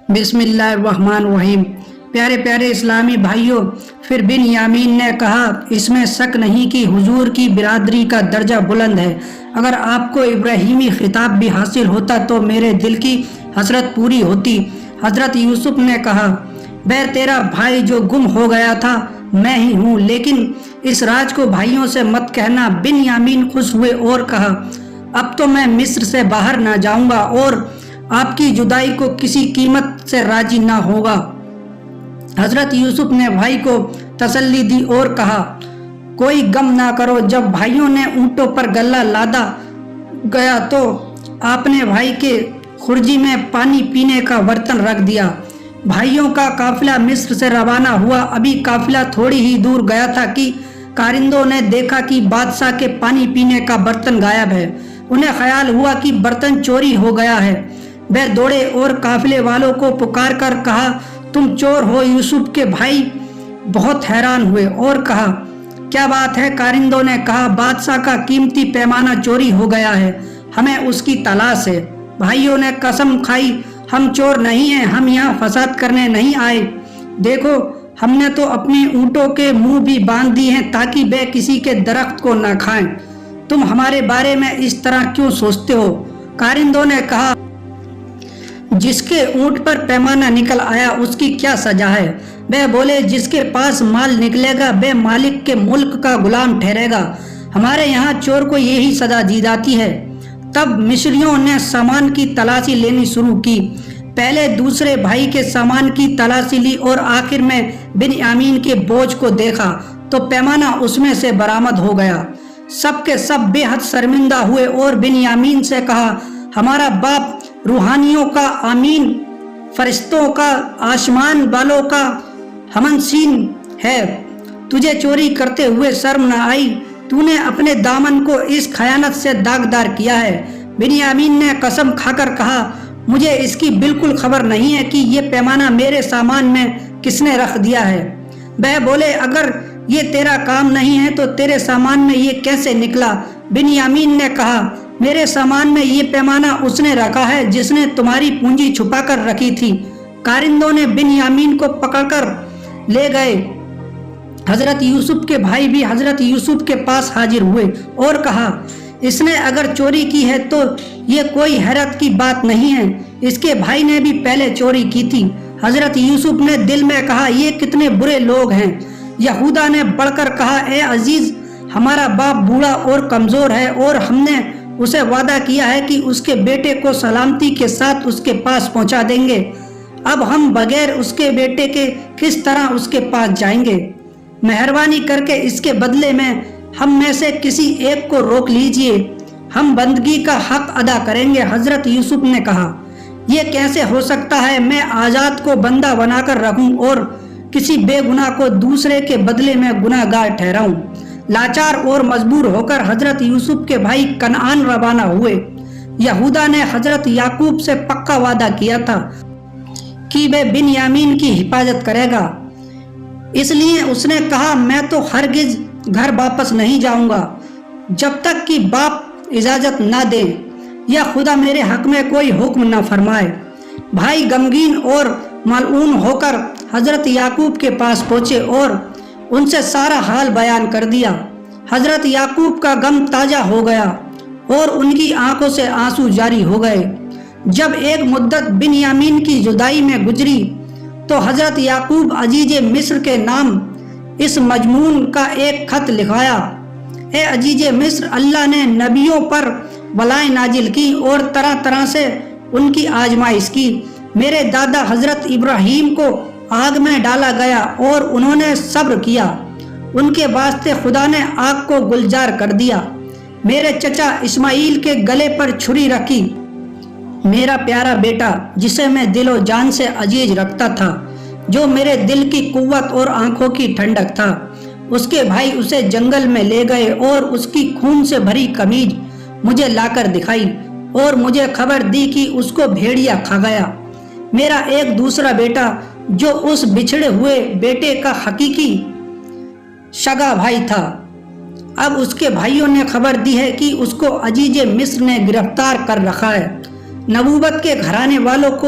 بسم اللہ الرحمن الرحیم۔ پیارے پیارے اسلامی بھائیوں، پھر بن یامین نے کہا، اس میں شک نہیں کہ حضور کی برادری کا درجہ بلند ہے۔ اگر آپ کو ابراہیمی خطاب بھی حاصل ہوتا تو میرے دل کی حسرت پوری ہوتی۔ حضرت یوسف نے کہا، بے تیرا بھائی جو گم ہو گیا تھا میں ہی ہوں، لیکن اس راز کو بھائیوں سے مت کہنا۔ بن یامین خوش ہوئے اور کہا، اب تو میں مصر سے باہر نہ جاؤں گا اور آپ کی جدائی کو کسی قیمت سے راضی نہ ہوگا۔ حضرت یوسف نے بھائی کو تسلی دی اور کہا، کوئی غم نہ کرو۔ جب بھائیوں نے اونٹوں پر غلہ لادا گیا تو آپ نے بھائی کے خرجی میں پانی پینے کا برتن رکھ دیا۔ بھائیوں کا قافلہ مصر سے روانہ ہوا۔ ابھی قافلہ تھوڑی ہی دور گیا تھا کہ کارندوں نے دیکھا کہ بادشاہ کے پانی پینے کا برتن غائب ہے۔ انہیں خیال ہوا کہ برتن چوری ہو گیا ہے۔ وہ دوڑے اور قافلے والوں کو پکار کر کہا، تم چور ہو؟ یوسف کے بھائی بہت حیران ہوئے اور کہا، کیا بات ہے؟ کارندوں نے کہا، بادشاہ کا قیمتی پیمانہ چوری ہو گیا ہے، ہمیں اس کی تلاش ہے۔ بھائیوں نے قسم کھائی، ہم چور نہیں ہیں، ہم یہاں فساد کرنے نہیں آئے۔ دیکھو، ہم نے تو اپنی اونٹوں کے منہ بھی باندھ دی ہیں تاکہ وہ کسی کے درخت کو نہ کھائیں۔ تم ہمارے بارے میں اس طرح کیوں سوچتے ہو؟ کارندوں نے کہا، جس کے اونٹ پر پیمانہ نکل آیا اس کی کیا سزا ہے؟ وہ بولے، جس کے پاس مال نکلے گا وہ مالک کے ملک کا غلام ٹھہرے گا۔ ہمارے یہاں چور کو یہی سزا دی جاتی ہے۔ تب مصریوں نے سامان کی تلاشی لینی شروع کی۔ پہلے دوسرے بھائی کے سامان کی تلاشی لی اور آخر میں بن یامین کے بوجھ کو دیکھا تو پیمانہ اس میں سے برآمد ہو گیا۔ سب کے سب بے حد شرمندہ ہوئے اور بن یامین سے کہا، ہمارا باپ روحانیوں کا امین، فرشتوں کا، آسمان والوں کا ہمنشین ہے، تجھے چوری کرتے ہوئے شرم نہ آئی؟ تو نے اپنے دامن کو اس خیانت سے داغدار کیا ہے۔ بن یامین نے قسم کھا کر کہا، مجھے اس کی بالکل خبر نہیں ہے کہ یہ پیمانہ میرے سامان میں کس نے رکھ دیا ہے۔ وہ بولے، اگر یہ تیرا کام نہیں ہے تو تیرے سامان میں یہ کیسے نکلا؟ بن یامین نے کہا، میرے سامان میں یہ پیمانہ اس نے رکھا ہے جس نے تمہاری پونجی چھپا کر رکھی تھی۔ کارندوں نے بن یامین کو پکڑ کر لے گئے۔ حضرت یوسف کے بھائی بھی حضرت یوسف کے پاس حاضر ہوئے اور کہا، اس نے اگر چوری کی ہے تو یہ کوئی حیرت کی بات نہیں ہے، اس کے بھائی نے بھی پہلے چوری کی تھی۔ حضرت یوسف نے دل میں کہا، یہ کتنے برے لوگ ہیں۔ یہودا نے بڑھ کر کہا، اے عزیز، ہمارا باپ بوڑھا اور کمزور ہے اور ہم نے اسے وعدہ کیا ہے کہ اس کے بیٹے کو سلامتی کے ساتھ اس کے پاس پہنچا دیں گے۔ اب ہم بغیر اس کے بیٹے کے کس طرح اس کے پاس جائیں گے؟ مہربانی کر کے اس کے بدلے میں ہم میں سے کسی ایک کو روک لیجئے، ہم بندگی کا حق ادا کریں گے۔ حضرت یوسف نے کہا، یہ کیسے ہو سکتا ہے؟ میں آزاد کو بندہ بنا کر رکھوں اور کسی بے گناہ کو دوسرے کے بدلے میں گناہ گار ٹھہراؤں؟ لاچار اور مجبور ہو کر حضرت یوسف کے بھائی کنعان روانہ ہوئے۔ یہودا نے حضرت یعقوب سے پکا وعدہ کیا تھا کہ وہ بن یامین کی حفاظت کرے گا، اس لیے اس نے کہا، میں تو ہرگز گھر واپس نہیں جاؤں گا جب تک کہ باپ اجازت نہ دے یا خدا میرے حق میں کوئی حکم نہ فرمائے۔ بھائی غمگین اور ملعون ہو کر حضرت یعقوب کے پاس پہنچے اور ان سے سارا حال بیان کر دیا۔ حضرت یعقوب کا غم تازہ ہو گیا اور ان کی آنکھوں سے آنسو جاری ہو گئے۔ جب ایک مدت بن یامین کی جدائی میں گزری تو حضرت یعقوب عزیز مصر کے نام اس مضمون کا ایک خط لکھوایا، اے عزیز مصر، اللہ نے نبیوں پر بلائیں نازل کی اور طرح طرح سے ان کی آزمائش کی۔ میرے دادا حضرت ابراہیم کو آگ میں ڈالا گیا اور انہوں نے صبر کیا، ان کے واسطے خدا نے آگ کو گلزار کر دیا۔ میرے چچا اسماعیل کے گلے پر چھری رکھی۔ میرا پیارا بیٹا جسے میں دل و جان سے عزیز رکھتا تھا، جو میرے دل کی قوت اور آنکھوں کی ٹھنڈک تھا، اس کے بھائی اسے جنگل میں لے گئے اور اس کی خون سے بھری قمیض مجھے لا کر دکھائی اور مجھے خبر دی کہ اس کو بھیڑیا کھا گیا۔ میرا ایک دوسرا بیٹا جو اس بچھڑے ہوئے بیٹے کا حقیقی شگا بھائی تھا، اب اس کے بھائیوں نے خبر دی ہے کہ اس کو عزیز مصر نے گرفتار کر رکھا ہے۔ نبوت کے گھرانے والوں کو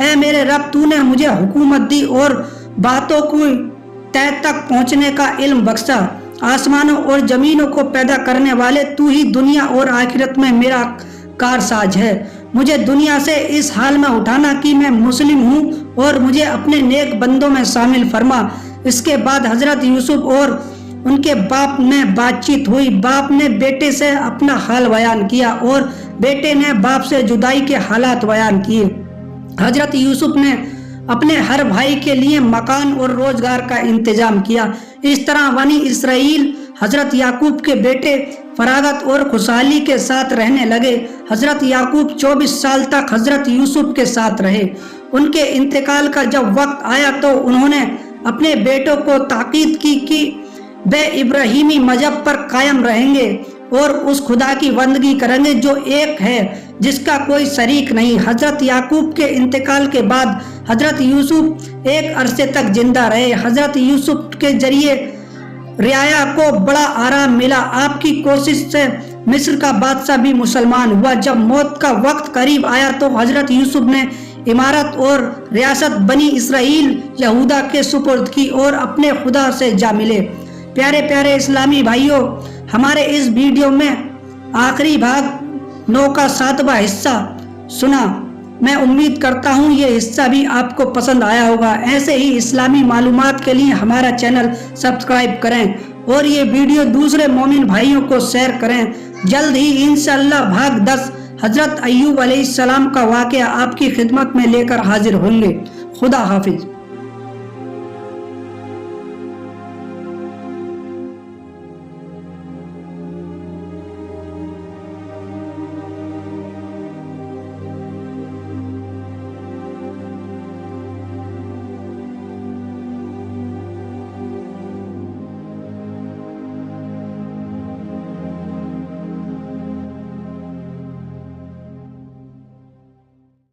اے میرے رب تو نے مجھے حکومت دی اور باتوں کو تہ تک پہنچنے کا علم بخشا۔ آسمانوں اور زمینوں کو پیدا کرنے والے تو ہی دنیا اور آخرت میں میرا کارساز ہے۔ مجھے دنیا سے اس حال میں اٹھانا کہ میں مسلم ہوں اور مجھے اپنے نیک بندوں میں شامل فرما۔ اس کے بعد حضرت یوسف اور ان کے باپ میں بات چیت ہوئی۔ باپ نے بیٹے سے اپنا حال بیان کیا اور بیٹے نے باپ سے جدائی کے حالات بیان کیے۔ حضرت یوسف نے اپنے ہر بھائی کے لیے مکان اور روزگار کا انتظام کیا۔ اس طرح بنی اسرائیل حضرت یعقوب کے بیٹے فراغت اور خوشحالی کے ساتھ رہنے لگے۔ حضرت یعقوب 24 سال تک حضرت یوسف کے ساتھ رہے۔ ان کے انتقال کا جب وقت آیا تو انہوں نے اپنے بیٹوں کو تاکید کی کہ وہ ابراہیمی مذہب پر قائم رہیں گے اور اس خدا کی بندگی کریں گے جو ایک ہے، جس کا کوئی شریک نہیں۔ حضرت یعقوب کے انتقال کے بعد حضرت یوسف ایک عرصے تک زندہ رہے۔ حضرت یوسف کے ذریعے رعایا کو بڑا آرام ملا۔ آپ کی کوشش سے مصر کا بادشاہ بھی مسلمان ہوا۔ جب موت کا وقت قریب آیا تو حضرت یوسف نے امارت اور ریاست بنی اسرائیل یہودا کے سپرد کی اور اپنے خدا سے جا ملے۔ پیارے پیارے اسلامی بھائیوں، ہمارے اس ویڈیو میں آخری بھاگ 9 کا 7واں حصہ سنا۔ میں امید کرتا ہوں یہ حصہ بھی آپ کو پسند آیا ہوگا۔ ایسے ہی اسلامی معلومات کے لیے ہمارا چینل سبسکرائب کریں اور یہ ویڈیو دوسرے مومن بھائیوں کو شیئر کریں۔ جلد ہی انشاءاللہ بھاگ 10 حضرت ایوب علیہ السلام کا واقعہ آپ کی خدمت میں لے کر حاضر ہوں گے۔ خدا حافظ۔